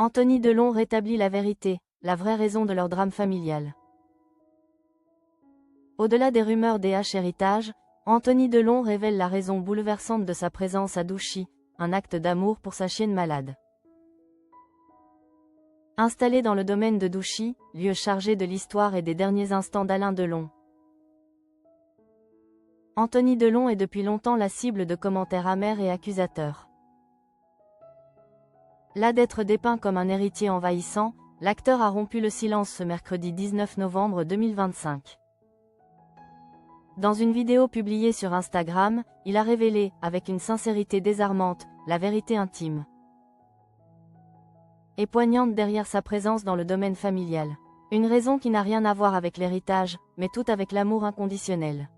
Anthony Delon rétablit la vérité, la vraie raison de leur drame familial. Au-delà des rumeurs DH héritage, Anthony Delon révèle la raison bouleversante de sa présence à Douchy, un acte d'amour pour sa chienne malade. Installé dans le domaine de Douchy, lieu chargé de l'histoire et des derniers instants d'Alain Delon. Anthony Delon est depuis longtemps la cible de commentaires amers et accusateurs. Là d'être dépeint comme un héritier envahissant, l'acteur a rompu le silence ce mercredi 19 novembre 2025. Dans une vidéo publiée sur Instagram, il a révélé, avec une sincérité désarmante, la vérité intime et poignante derrière sa présence dans le domaine familial. Une raison qui n'a rien à voir avec l'héritage, mais tout avec l'amour inconditionnel.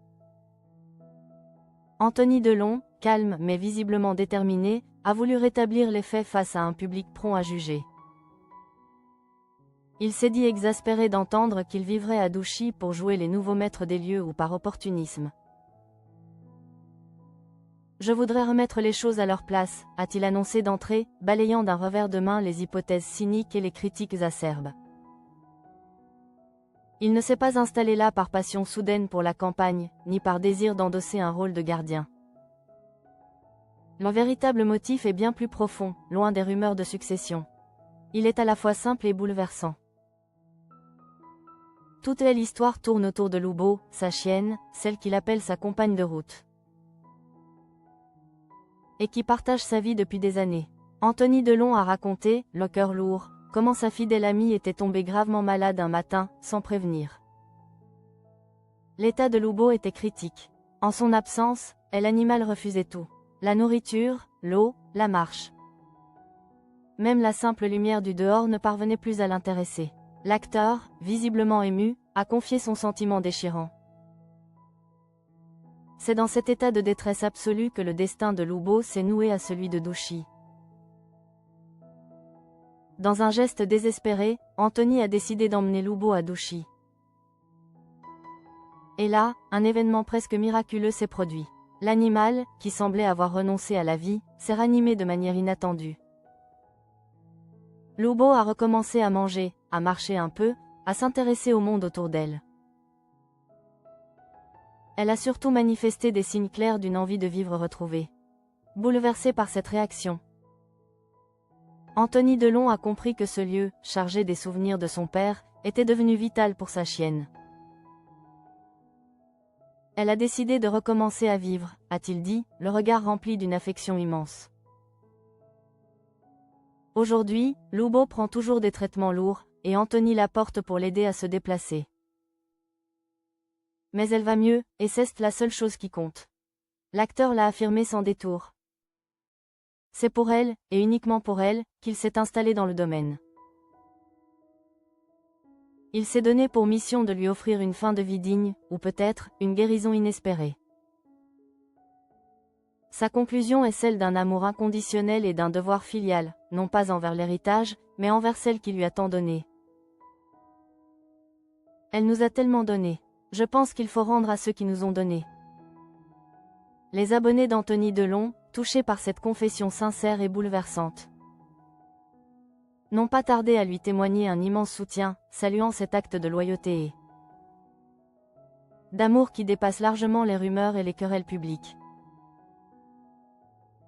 Anthony Delon, calme mais visiblement déterminé, a voulu rétablir les faits face à un public prompt à juger. Il s'est dit exaspéré d'entendre qu'il vivrait à Douchy pour jouer les nouveaux maîtres des lieux ou par opportunisme. Je voudrais remettre les choses à leur place, a-t-il annoncé d'entrée, balayant d'un revers de main les hypothèses cyniques et les critiques acerbes. Il ne s'est pas installé là par passion soudaine pour la campagne, ni par désir d'endosser un rôle de gardien. Le véritable motif est bien plus profond, loin des rumeurs de succession. Il est à la fois simple et bouleversant. Toute l'histoire tourne autour de Loubo, sa chienne, celle qu'il appelle sa compagne de route. Et qui partage sa vie depuis des années. Anthony Delon a raconté, le cœur lourd, comment sa fidèle amie était tombée gravement malade un matin, sans prévenir. L'état de Loubo était critique. En son absence, l'animal refusait tout. La nourriture, l'eau, la marche. Même la simple lumière du dehors ne parvenait plus à l'intéresser. L'acteur, visiblement ému, a confié son sentiment déchirant. C'est dans cet état de détresse absolue que le destin de Loubo s'est noué à celui de Douchy. Dans un geste désespéré, Anthony a décidé d'emmener Loubo à Douchy. Et là, un événement presque miraculeux s'est produit. L'animal, qui semblait avoir renoncé à la vie, s'est ranimé de manière inattendue. Loubo a recommencé à manger, à marcher un peu, à s'intéresser au monde autour d'elle. Elle a surtout manifesté des signes clairs d'une envie de vivre retrouvée. Bouleversé par cette réaction, Anthony Delon a compris que ce lieu, chargé des souvenirs de son père, était devenu vital pour sa chienne. Elle a décidé de recommencer à vivre, a-t-il dit, le regard rempli d'une affection immense. Aujourd'hui, Loubo prend toujours des traitements lourds, et Anthony la porte pour l'aider à se déplacer. Mais elle va mieux, et c'est la seule chose qui compte. L'acteur l'a affirmé sans détour. C'est pour elle, et uniquement pour elle, qu'il s'est installé dans le domaine. Il s'est donné pour mission de lui offrir une fin de vie digne, ou peut-être, une guérison inespérée. Sa conclusion est celle d'un amour inconditionnel et d'un devoir filial, non pas envers l'héritage, mais envers celle qui lui a tant donné. Elle nous a tellement donné. Je pense qu'il faut rendre à ceux qui nous ont donné. Les abonnés d'Anthony Delon, touchés par cette confession sincère et bouleversante, n'ont pas tardé à lui témoigner un immense soutien, saluant cet acte de loyauté et d'amour qui dépasse largement les rumeurs et les querelles publiques.